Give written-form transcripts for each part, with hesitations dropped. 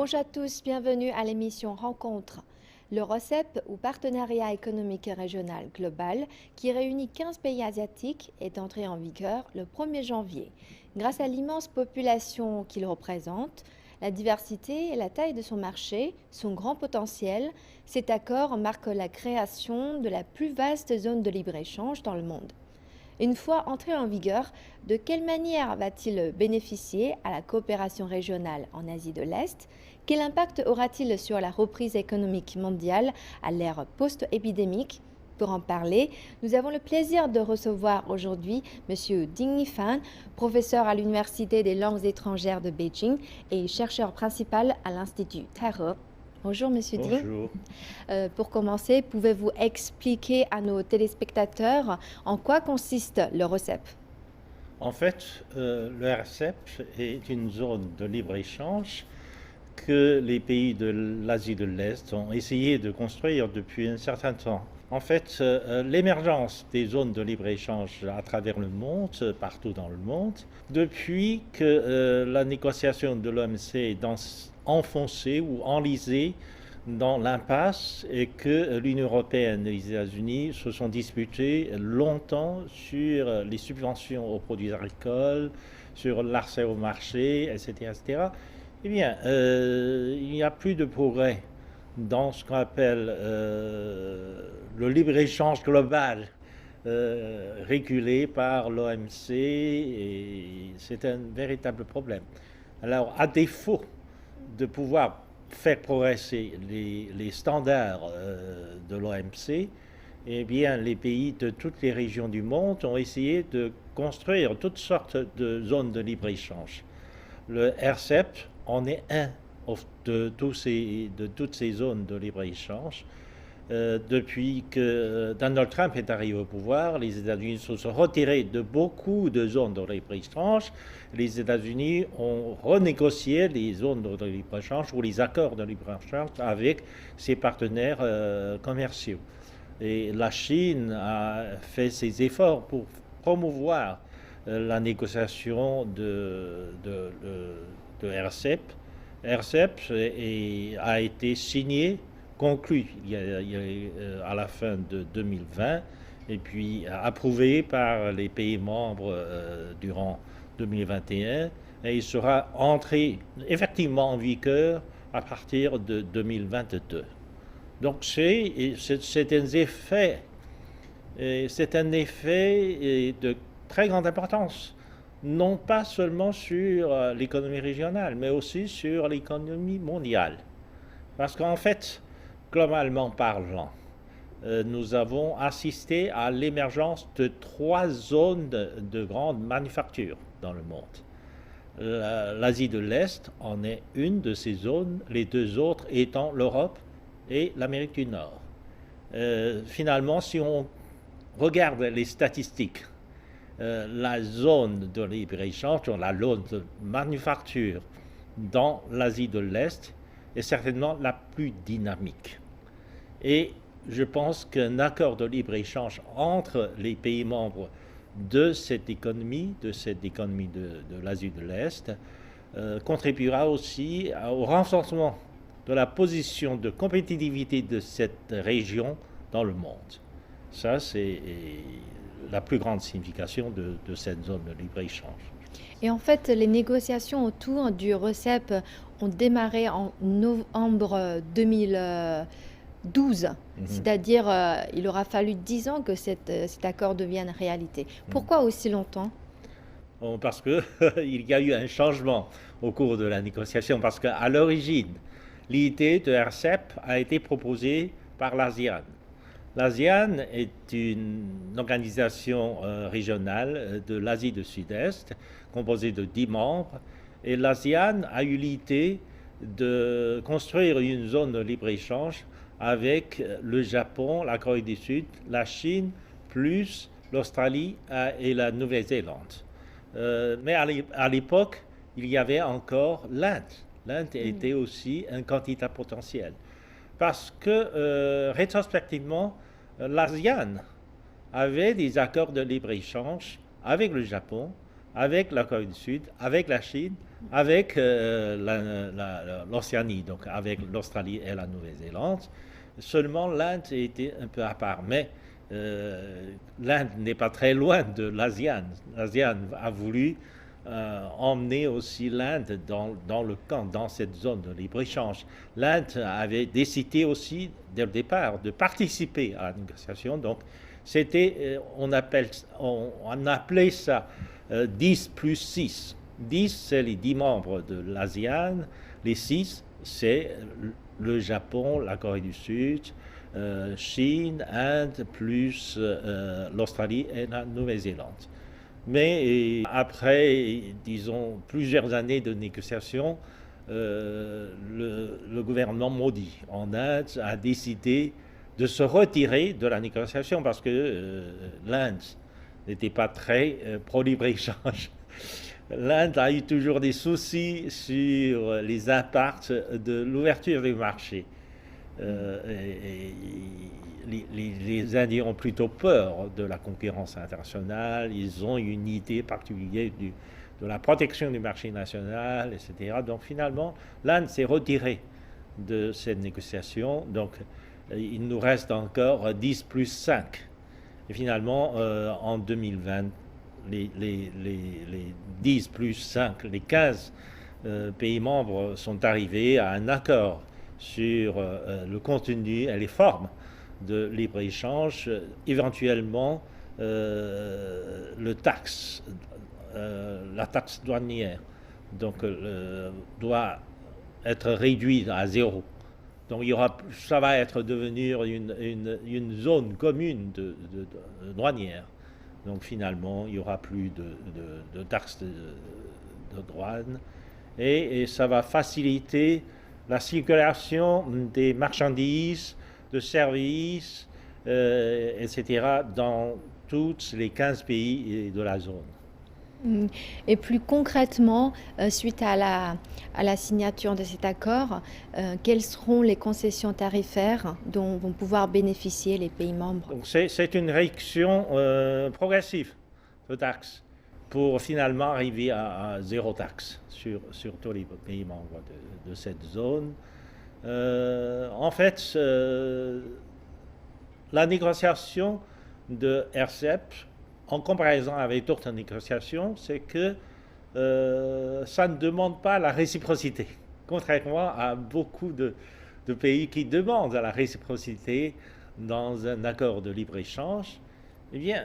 Bonjour à tous, bienvenue à l'émission Rencontre. Le RCEP, ou Partenariat économique régional global, qui réunit 15 pays asiatiques, est entré en vigueur le 1er janvier. Grâce à l'immense population qu'il représente, la diversité et la taille de son marché, son grand potentiel, cet accord marque la création de la plus vaste zone de libre-échange dans le monde. Une fois entré en vigueur, de quelle manière va-t-il bénéficier à la coopération régionale en Asie de l'Est? Quel impact aura-t-il sur la reprise économique mondiale à l'ère post-épidémique? Pour en parler, nous avons le plaisir de recevoir aujourd'hui M. Ding Yifan, professeur à l'Université des langues étrangères de Beijing et chercheur principal à l'Institut Taihe. Bonjour Monsieur Ding. Bonjour. Pour commencer, pouvez-vous expliquer à nos téléspectateurs en quoi consiste le RCEP? En fait, le RCEP est une zone de libre-échange que les pays de l'Asie de l'Est ont essayé de construire depuis un certain temps. En fait, l'émergence des zones de libre-échange à travers le monde, partout dans le monde, depuis que la négociation de l'OMC est enfoncée ou enlisée dans l'impasse et que l'Union européenne et les États-Unis se sont disputés longtemps sur les subventions aux produits agricoles, sur l'accès au marché, etc., etc. Eh bien, il n'y a plus de progrès dans ce qu'on appelle le libre-échange global régulé par l'OMC, et c'est un véritable problème. Alors, à défaut de pouvoir faire progresser les standards de l'OMC, eh bien, les pays de toutes les régions du monde ont essayé de construire toutes sortes de zones de libre-échange. Le RCEP en est un de toutes ces zones de libre-échange. Depuis que Donald Trump est arrivé au pouvoir, les États-Unis se sont retirés de beaucoup de zones de libre-échange. Les États-Unis ont renégocié les zones de libre-échange ou les accords de libre-échange avec ses partenaires commerciaux. Et la Chine a fait ses efforts pour promouvoir la négociation de RCEP. RCEP a été signé, conclu à la fin de 2020 et puis approuvé par les pays membres durant 2021 et il sera entré effectivement en vigueur à partir de 2022. Donc c'est un effet de très grande importance, non pas seulement sur l'économie régionale, mais aussi sur l'économie mondiale. Parce qu'en fait, globalement parlant, nous avons assisté à l'émergence de 3 zones de grande manufacture dans le monde. L'Asie de l'Est en est une de ces zones, les 2 autres étant l'Europe et l'Amérique du Nord. Finalement, si on regarde les statistiques, la zone de libre-échange, la zone de manufacture dans l'Asie de l'Est est certainement la plus dynamique. Et je pense qu'un accord de libre-échange entre les pays membres de cette économie de l'Asie de l'Est contribuera aussi au renforcement de la position de compétitivité de cette région dans le monde. Ça, c'est la plus grande signification de cette zone de libre-échange. Et en fait, les négociations autour du RCEP ont démarré en novembre 2012. C'est-à-dire il aura fallu 10 ans que cet accord devienne réalité. Pourquoi aussi longtemps? Parce qu'il y a eu un changement au cours de la négociation, parce qu'à l'origine, l'idée de RCEP a été proposée par l'ASEAN. L'ASEAN est une organisation régionale de l'Asie du Sud-Est, composée de 10 membres, et l'ASEAN a eu l'idée de construire une zone de libre-échange avec le Japon, la Corée du Sud, la Chine, plus l'Australie et la Nouvelle-Zélande. Mais à l'époque, il y avait encore l'Inde. L'Inde était aussi un candidat potentiel. Parce que, rétrospectivement, l'ASEAN avait des accords de libre-échange avec le Japon, avec la Corée du Sud, avec la Chine, avec l'Océanie, donc avec l'Australie et la Nouvelle-Zélande. Seulement l'Inde était un peu à part. Mais l'Inde n'est pas très loin de l'ASEAN. L'ASEAN a voulu emmener aussi l'Inde dans le camp, dans cette zone de libre-échange. L'Inde avait décidé aussi, dès le départ, de participer à la négociation. Donc, c'était, on appelait ça 10 plus 6. 10, c'est les 10 membres de l'ASEAN. Les 6, c'est le Japon, la Corée du Sud, Chine, Inde, plus l'Australie et la Nouvelle-Zélande. Mais après, disons, plusieurs années de négociations, le gouvernement Modi en Inde a décidé de se retirer de la négociation parce que l'Inde n'était pas très pro-libre-échange. L'Inde a eu toujours des soucis sur les impacts de l'ouverture du marché. Les Indiens ont plutôt peur de la concurrence internationale, ils ont une idée particulière de la protection du marché national, etc. Donc finalement, l'Inde s'est retirée de cette négociation. Donc il nous reste encore 10 plus 5. Et finalement, en 2020, les 10 plus 5, les 15 pays membres sont arrivés à un accord sur le contenu et les formes de libre-échange, éventuellement la taxe douanière doit être réduite à 0. Donc ça va être devenir une zone commune de douanière. Donc finalement, il n'y aura plus de taxes de douane et ça va faciliter la circulation des marchandises, de services, etc. dans tous les 15 pays de la zone. Et plus concrètement, suite à la signature de cet accord, quelles seront les concessions tarifaires dont vont pouvoir bénéficier les pays membres? Donc c'est une réduction progressive de taxes pour finalement arriver à zéro taxe sur tous les pays membres de cette zone. En fait, la négociation de RCEP, en comparaison avec d'autres négociations, c'est que ça ne demande pas la réciprocité, contrairement à beaucoup de pays qui demandent la réciprocité dans un accord de libre-échange. Eh bien,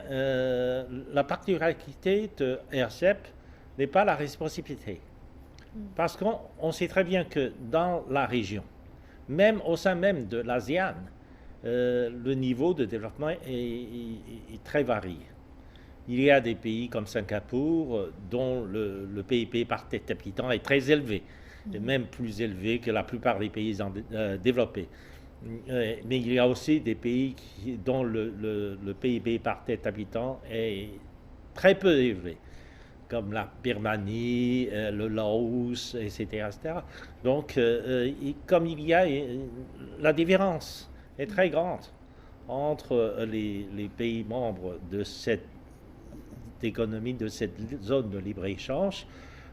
la particularité de RCEP n'est pas la réciprocité. Parce qu'on sait très bien que dans la région, même au sein même de l'ASEAN, le niveau de développement est très varié. Il y a des pays comme Singapour dont le PIB par tête d'habitant est très élevé, et même plus élevé que la plupart des pays développés. Mais il y a aussi des pays dont le PIB par tête d'habitant est très peu élevé, comme la Birmanie, le Laos, etc. etc. Donc, comme il y a la différence est très grande entre les pays membres de cette économie, de cette zone de libre-échange,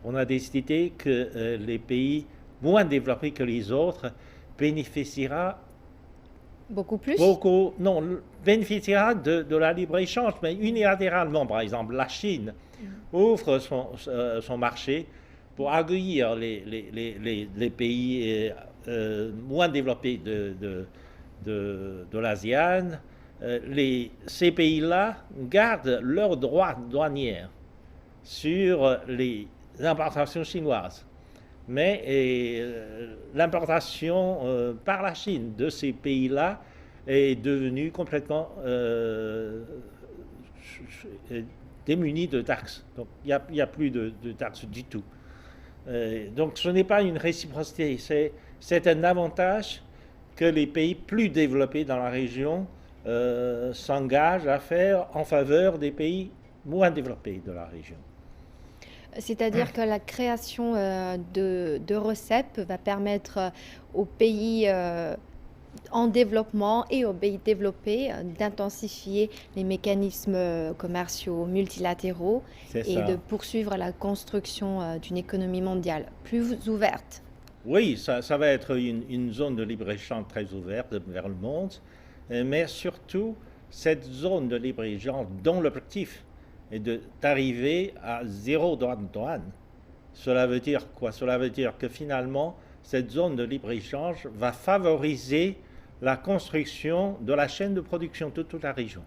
on a décidé que les pays moins développés que les autres bénéficiera beaucoup plus bénéficiera de la libre-échange, mais unilatéralement. Par exemple, la Chine ouvre son marché pour accueillir les pays moins développés de l'ASEAN. Ces pays-là gardent leurs droits douaniers sur les importations chinoises. Mais l'importation par la Chine de ces pays-là est devenue complètement démunie de taxes. Donc il n'y a plus de taxes du tout. Donc ce n'est pas une réciprocité, c'est un avantage que les pays plus développés dans la région s'engagent à faire en faveur des pays moins développés de la région. C'est-à-dire que la création de RCEP va permettre aux pays en développement et aux pays développés d'intensifier les mécanismes commerciaux multilatéraux C'est et de ça. poursuivre la construction d'une économie mondiale plus ouverte. Oui, ça va être une zone de libre-échange très ouverte vers le monde, mais surtout cette zone de libre-échange dont l'objectif est d'arriver à zéro douane. Cela veut dire quoi? Cela veut dire que finalement, cette zone de libre-échange va favoriser la construction de la chaîne de production de toute la région.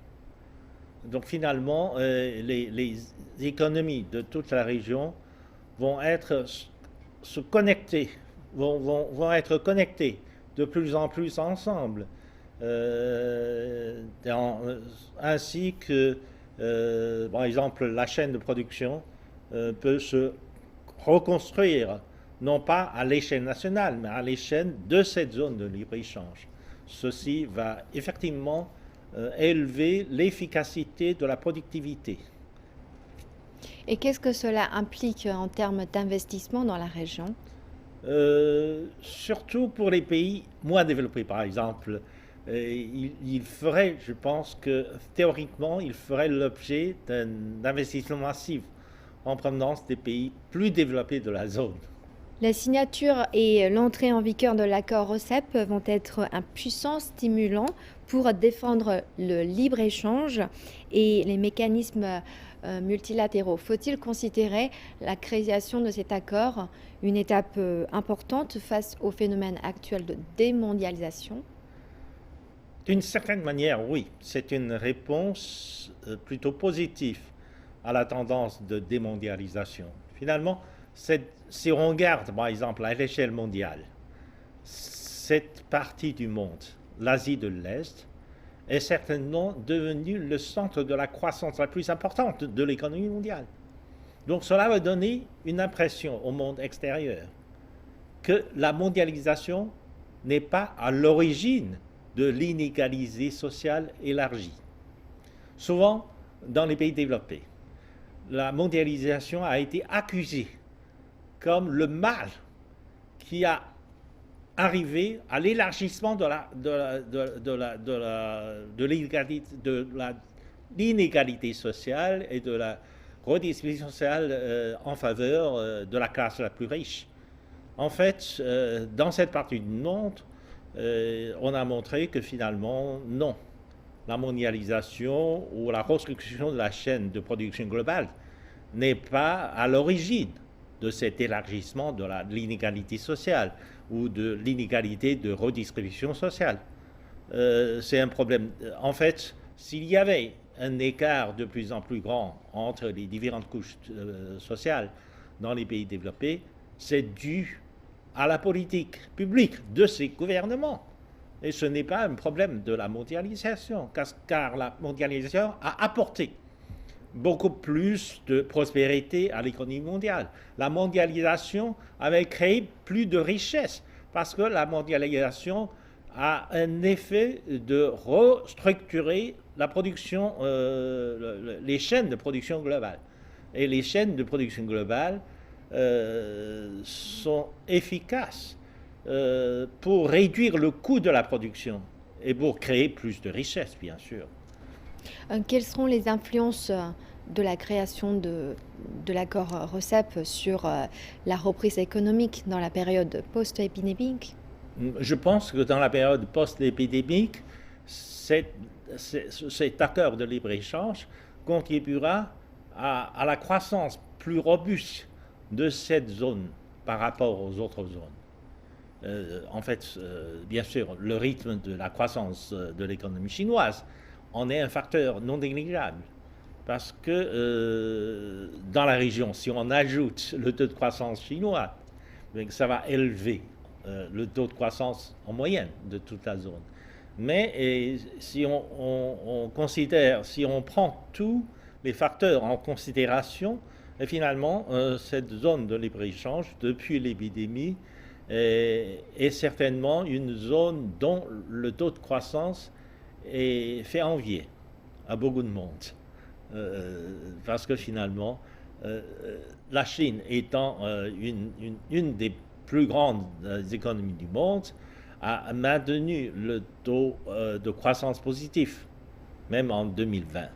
Donc finalement, les économies de toute la région vont être se connecter, vont être connectés de plus en plus ensemble. Ainsi que, par exemple, la chaîne de production peut se reconstruire, non pas à l'échelle nationale, mais à l'échelle de cette zone de libre-échange. Ceci va effectivement élever l'efficacité de la productivité. Et qu'est-ce que cela implique en termes d'investissement dans la région? Surtout pour les pays moins développés, par exemple. Il ferait, je pense que théoriquement, il ferait l'objet d'un investissement massif en provenance des pays plus développés de la zone. La signature et l'entrée en vigueur de l'accord RCEP vont être un puissant stimulant pour défendre le libre-échange et les mécanismes multilatéraux. Faut-il considérer la création de cet accord une étape importante face au phénomène actuel de démondialisation? D'une certaine manière, oui, c'est une réponse plutôt positive à la tendance de démondialisation. Finalement, si on regarde, par exemple, à l'échelle mondiale, cette partie du monde, l'Asie de l'Est, est certainement devenue le centre de la croissance la plus importante de l'économie mondiale. Donc cela va donner une impression au monde extérieur que la mondialisation n'est pas à l'origine de l'inégalité sociale élargie. Souvent, dans les pays développés, la mondialisation a été accusée comme le mal qui a arrivé à l'élargissement de l'inégalité sociale et de la redistribution sociale en faveur de la classe la plus riche. En fait, dans cette partie du monde, on a montré que finalement, non. La mondialisation ou la reconstruction de la chaîne de production globale n'est pas à l'origine de cet élargissement de l'inégalité sociale ou de l'inégalité de redistribution sociale. C'est un problème. En fait, s'il y avait un écart de plus en plus grand entre les différentes couches sociales dans les pays développés, c'est dû à la politique publique de ces gouvernements. Et ce n'est pas un problème de la mondialisation, car la mondialisation a apporté beaucoup plus de prospérité à l'économie mondiale. La mondialisation avait créé plus de richesses, parce que la mondialisation a un effet de restructurer la production, les chaînes de production globale. Et les chaînes de production globale sont efficaces pour réduire le coût de la production et pour créer plus de richesses, bien sûr. Quelles seront les influences de la création de l'accord RCEP sur la reprise économique dans la période post-épidémique? Je pense que dans la période post-épidémique, cet accord de libre-échange contribuera à la croissance plus robuste de cette zone par rapport aux autres zones. En fait, bien sûr, le rythme de la croissance de l'économie chinoise en est un facteur non négligeable. Parce que dans la région, si on ajoute le taux de croissance chinois, ça va élever le taux de croissance en moyenne de toute la zone. Mais si on considère, si on prend tous les facteurs en considération, et finalement, cette zone de libre-échange, depuis l'épidémie, est certainement une zone dont le taux de croissance fait envier à beaucoup de monde. Parce que finalement, la Chine étant une des plus grandes économies du monde, a maintenu le taux de croissance positif, même en 2020.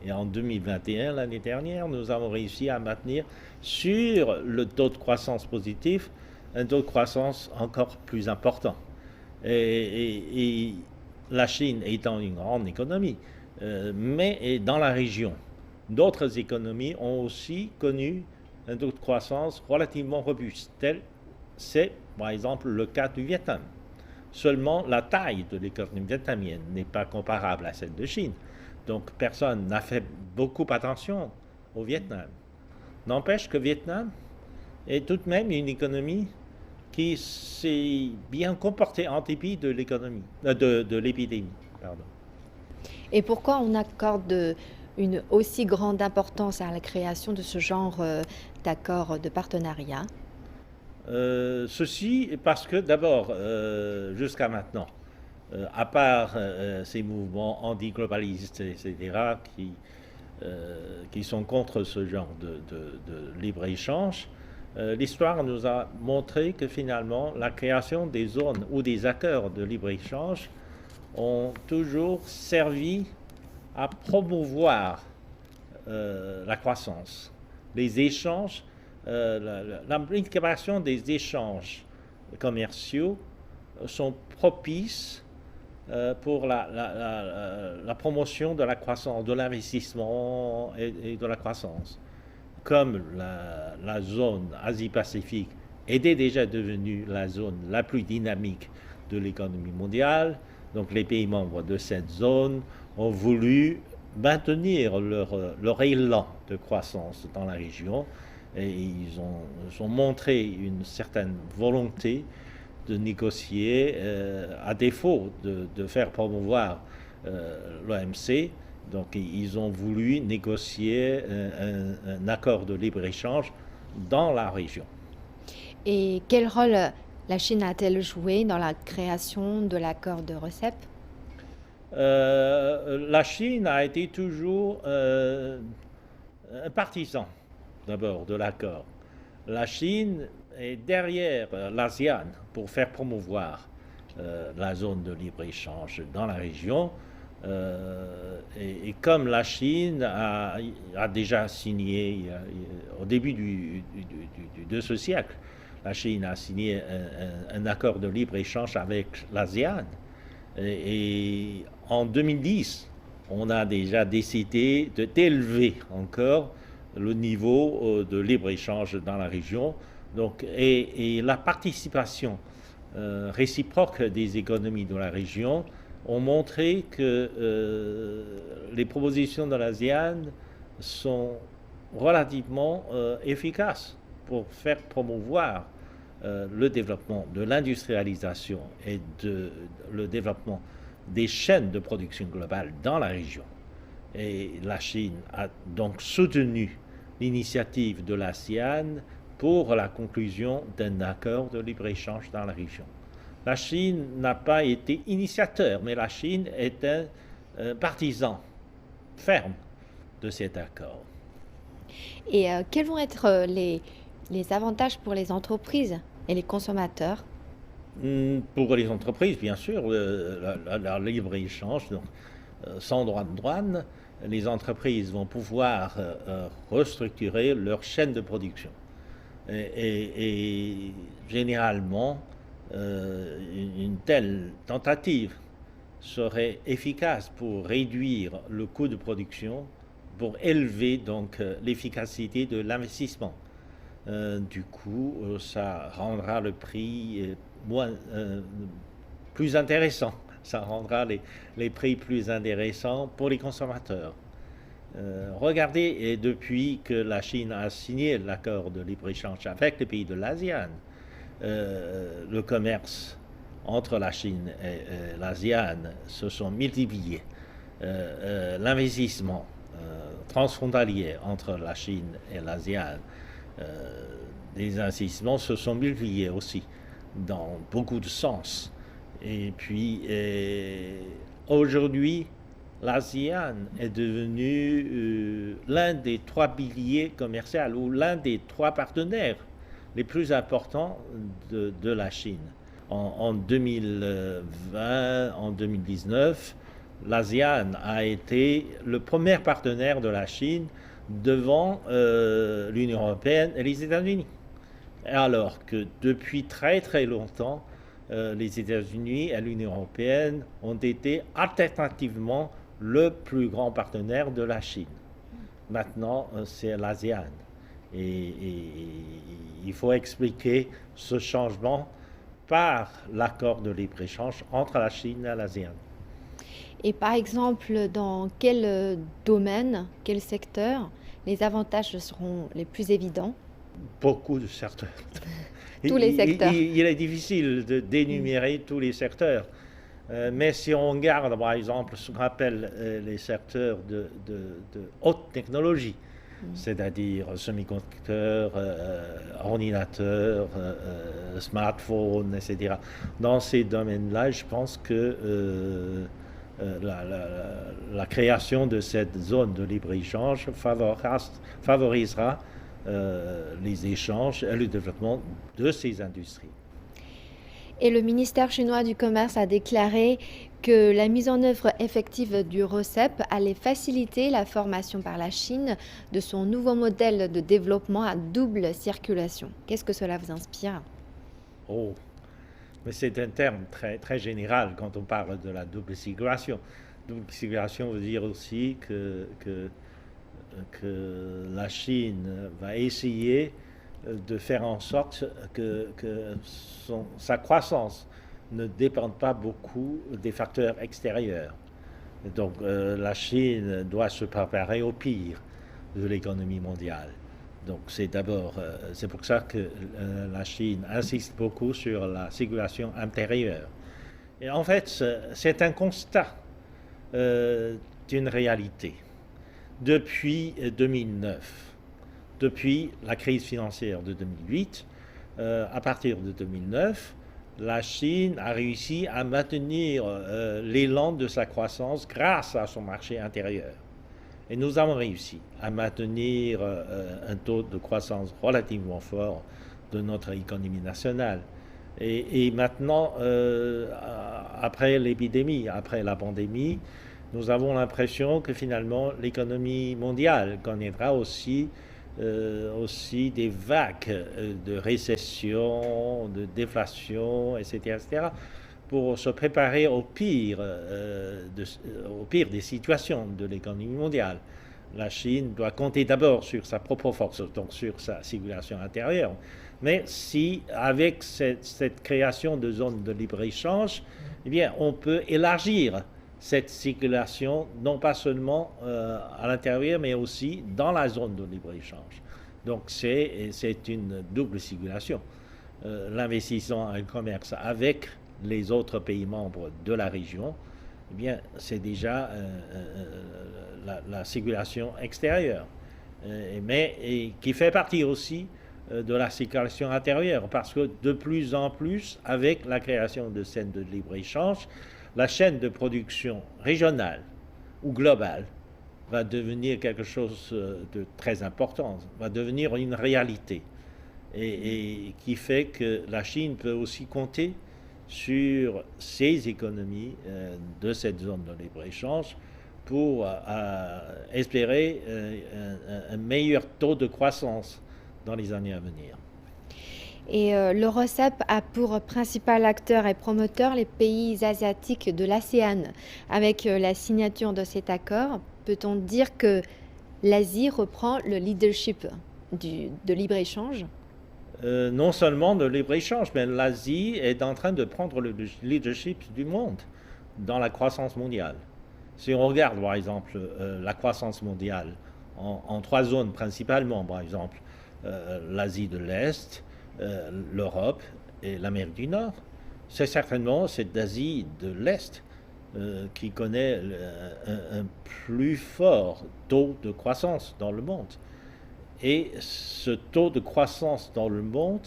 Et en 2021, l'année dernière, nous avons réussi à maintenir sur le taux de croissance positif un taux de croissance encore plus important. Et la Chine étant une grande économie, mais dans la région, d'autres économies ont aussi connu un taux de croissance relativement robuste. C'est par exemple le cas du Vietnam. Seulement la taille de l'économie vietnamienne n'est pas comparable à celle de Chine. Donc personne n'a fait beaucoup attention au Vietnam. N'empêche que le Vietnam est tout de même une économie qui s'est bien comportée en dépit de l'économie, de l'épidémie. Pardon. Et pourquoi on accorde une aussi grande importance à la création de ce genre d'accord de partenariat? Ceci parce que d'abord, jusqu'à maintenant, à part ces mouvements anti-globalistes, etc., qui sont contre ce genre de libre-échange, l'histoire nous a montré que finalement, la création des zones ou des accords de libre-échange ont toujours servi à promouvoir la croissance, les échanges, la multiplication des échanges commerciaux sont propices pour la promotion de la croissance, de l'investissement et de la croissance. Comme la zone Asie-Pacifique était déjà devenue la zone la plus dynamique de l'économie mondiale, donc les pays membres de cette zone ont voulu maintenir leur élan de croissance dans la région et ils ont montré une certaine volonté de négocier, à défaut de faire promouvoir l'OMC. Donc ils ont voulu négocier un accord de libre-échange dans la région. Et quel rôle la Chine a-t-elle joué dans la création de l'accord de RCEP? La Chine a été toujours un partisan d'abord de l'accord. La Chine est derrière l'ASEAN pour faire promouvoir la zone de libre-échange dans la région. Et comme la Chine a déjà signé au début de ce siècle, la Chine a signé un accord de libre-échange avec l'ASEAN. Et en 2010, on a déjà décidé d'élever encore le niveau de libre-échange dans la région. Donc, et la participation réciproque des économies de la région ont montré que les propositions de l'ASEAN sont relativement efficaces pour faire promouvoir le développement de l'industrialisation et le développement des chaînes de production globale dans la région. Et la Chine a donc soutenu l'initiative de l'ASEAN pour la conclusion d'un accord de libre-échange dans la région. La Chine n'a pas été initiateur, mais la Chine est un partisan ferme de cet accord. Et quels vont être les avantages pour les entreprises et les consommateurs? Pour les entreprises, bien sûr, le libre-échange, sans droit de douane, les entreprises vont pouvoir restructurer leur chaîne de production. Et généralement, une telle tentative serait efficace pour réduire le coût de production, pour élever donc l'efficacité de l'investissement. Du coup, ça rendra le prix plus intéressant. Ça rendra les prix plus intéressants pour les consommateurs. Regardez, et depuis que la Chine a signé l'accord de libre-échange avec les pays de l'ASEAN, le commerce entre la Chine et l'ASEAN se sont multipliés. L'investissement transfrontalier entre la Chine et l'ASEAN, les investissements se sont multipliés aussi dans beaucoup de sens. Et puis aujourd'hui, l'ASEAN est devenu l'un des 3 piliers commerciaux ou l'un des 3 partenaires les plus importants de la Chine. En 2020, en 2019, l'ASEAN a été le premier partenaire de la Chine devant l'Union européenne et les États-Unis. Alors que depuis très très longtemps, les États-Unis et l'Union européenne ont été alternativement le plus grand partenaire de la Chine. Maintenant, c'est l'ASEAN. Et il faut expliquer ce changement par l'accord de libre-échange entre la Chine et l'ASEAN. Et par exemple, dans quel domaine, quel secteur, les avantages seront les plus évidents? Beaucoup de secteurs. Tous les secteurs. Il est difficile d'énumérer tous les secteurs. Mais si on regarde, par exemple, ce qu'on appelle les secteurs de haute technologie, c'est-à-dire semi-conducteurs, ordinateurs, smartphones, etc. Dans ces domaines-là, je pense que la création de cette zone de libre-échange favorisera les échanges et le développement de ces industries. Et le ministère chinois du Commerce a déclaré que la mise en œuvre effective du RCEP allait faciliter la formation par la Chine de son nouveau modèle de développement à double circulation. Qu'est-ce que cela vous inspire? Oh, mais c'est un terme très, très général quand on parle de la double circulation. Double circulation veut dire aussi que la Chine va essayer de faire en sorte que sa croissance ne dépende pas beaucoup des facteurs extérieurs. Et donc la Chine doit se préparer au pire de l'économie mondiale. Donc c'est pour ça que la Chine insiste beaucoup sur la circulation intérieure. Et en fait, c'est un constat d'une réalité. Depuis 2009, depuis la crise financière de 2008, à partir de 2009, la Chine a réussi à maintenir l'élan de sa croissance grâce à son marché intérieur. Et nous avons réussi à maintenir un taux de croissance relativement fort de notre économie nationale. Et maintenant, après l'épidémie, après la pandémie, nous avons l'impression que finalement l'économie mondiale connaîtra aussi des vagues de récession, de déflation, etc., pour se préparer au pire des situations de l'économie mondiale. La Chine doit compter d'abord sur sa propre force, donc sur sa circulation intérieure. Mais si, avec cette création de zones de libre-échange, eh bien, on peut élargir cette circulation, non pas seulement à l'intérieur, mais aussi dans la zone de libre-échange. Donc c'est une double circulation. L'investissement et le commerce avec les autres pays membres de la région, eh bien, c'est déjà la circulation extérieure, mais qui fait partie aussi de la circulation intérieure, parce que de plus en plus, avec la création de zones de libre-échange, la chaîne de production régionale ou globale va devenir quelque chose de très important, va devenir une réalité, et qui fait que la Chine peut aussi compter sur ces économies de cette zone de libre-échange pour espérer un meilleur taux de croissance dans les années à venir. Et le RCEP a pour principal acteur et promoteur les pays asiatiques de l'ASEAN. Avec la signature de cet accord, peut-on dire que l'Asie reprend le leadership de libre-échange? Non seulement de libre-échange, mais l'Asie est en train de prendre le leadership du monde dans la croissance mondiale. Si on regarde, par exemple, la croissance mondiale en trois zones principalement, par exemple, l'Asie de l'Est, l'Europe et l'Amérique du Nord, c'est certainement cette Asie de l'Est qui connaît un plus fort taux de croissance dans le monde. Et ce taux de croissance dans le monde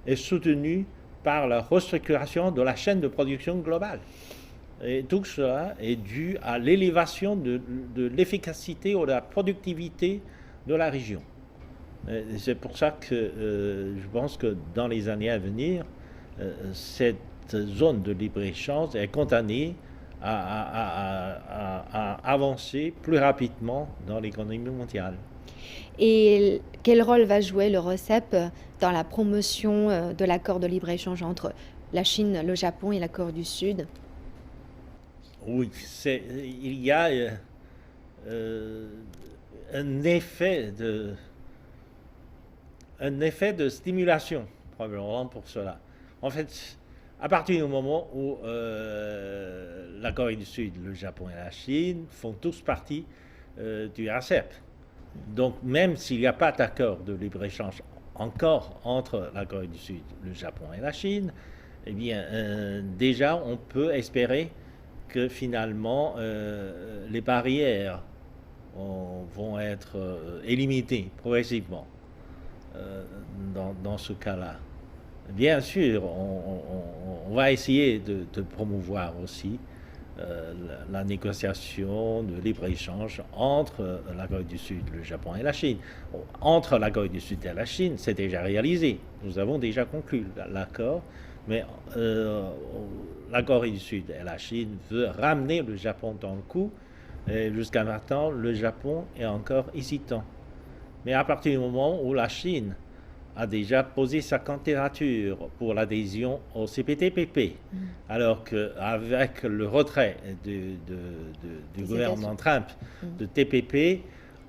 est soutenu par la restructuration de la chaîne de production globale. Et tout cela est dû à l'élévation de l'efficacité ou de la productivité de la région. C'est pour ça que je pense que dans les années à venir, cette zone de libre-échange est condamnée à avancer plus rapidement dans l'économie mondiale. Et quel rôle va jouer le RCEP dans la promotion de l'accord de libre-échange entre la Chine, le Japon et la Corée du Sud? Oui, il y a un effet de stimulation, probablement pour cela. En fait, à partir du moment où la Corée du Sud, le Japon et la Chine font tous partie du RCEP. Donc même s'il n'y a pas d'accord de libre-échange encore entre la Corée du Sud, le Japon et la Chine, eh bien déjà on peut espérer que finalement les barrières vont être éliminées progressivement dans ce cas-là. Bien sûr, on va essayer de promouvoir aussi la négociation de libre-échange entre la Corée du Sud, le Japon et la Chine. Entre la Corée du Sud et la Chine, c'est déjà réalisé. Nous avons déjà conclu l'accord, mais la Corée du Sud et la Chine veulent ramener le Japon dans le coup. Et jusqu'à maintenant, le Japon est encore hésitant. Mais à partir du moment où la Chine a déjà posé sa candidature pour l'adhésion au CPTPP, alors qu'avec le retrait du gouvernement Trump de TPP,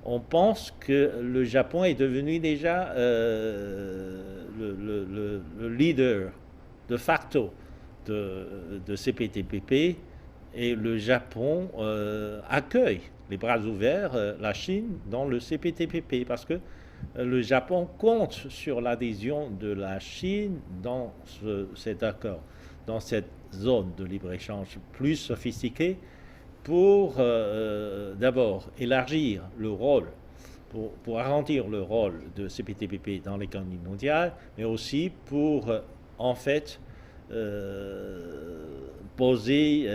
on pense que le Japon est devenu déjà le leader de facto de CPTPP, et le Japon accueille les bras ouverts la Chine dans le CPTPP, parce que le Japon compte sur l'adhésion de la Chine dans cet accord, dans cette zone de libre-échange plus sophistiquée, pour d'abord élargir le rôle, pour agrandir le rôle de CPTPP dans l'économie mondiale, mais aussi pour en fait poser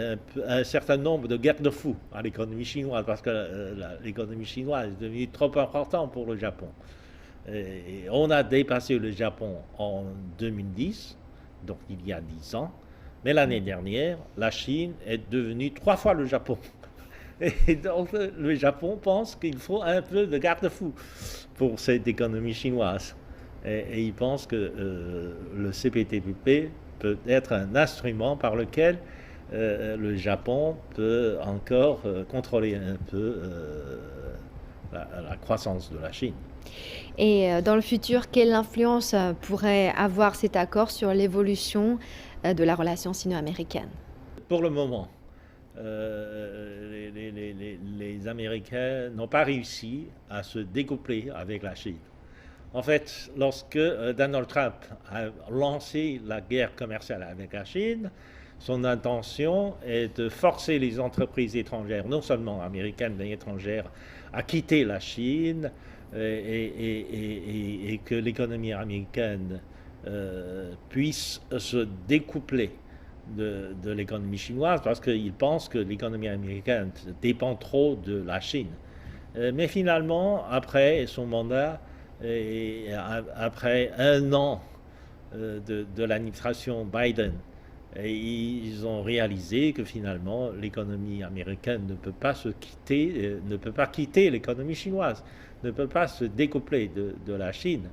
un certain nombre de garde-fous à l'économie chinoise, parce que l'économie chinoise est devenue trop importante pour le Japon. Et on a dépassé le Japon en 2010, donc il y a 10 ans, mais l'année dernière, la Chine est devenue 3 fois le Japon. Et donc le Japon pense qu'il faut un peu de garde-fou pour cette économie chinoise. Et il pense que le CPTPP peut être un instrument par lequel le Japon peut encore contrôler un peu la croissance de la Chine. Et dans le futur, quelle influence pourrait avoir cet accord sur l'évolution de la relation sino-américaine? Pour le moment, les Américains n'ont pas réussi à se découpler avec la Chine. En fait, lorsque Donald Trump a lancé la guerre commerciale avec la Chine, son intention est de forcer les entreprises étrangères, non seulement américaines mais étrangères, à quitter la Chine, et que l'économie américaine puisse se découpler de l'économie chinoise, parce qu'il pense que l'économie américaine dépend trop de la Chine. Mais finalement, après son mandat, et après un an de l'administration Biden, et ils ont réalisé que finalement l'économie américaine ne peut pas quitter l'économie chinoise, ne peut pas se découpler de la Chine.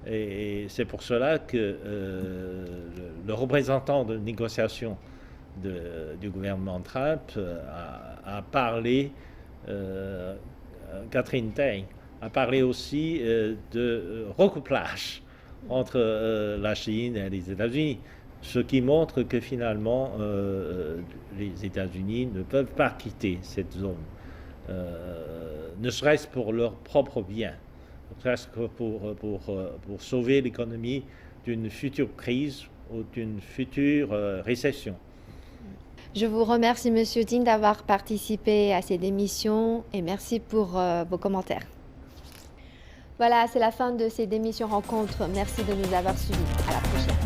Et c'est pour cela que le représentant de négociation du gouvernement Trump a parlé, Catherine Tai, a parlé aussi de recouplage entre la Chine et les États-Unis, ce qui montre que finalement les États-Unis ne peuvent pas quitter cette zone, ne serait-ce pour leur propre bien, ne serait-ce que pour sauver l'économie d'une future crise ou d'une future récession. Je vous remercie, Monsieur Dinh, d'avoir participé à cette émission et merci pour vos commentaires. Voilà, c'est la fin de cette émission Rencontre. Merci de nous avoir suivis. À la prochaine.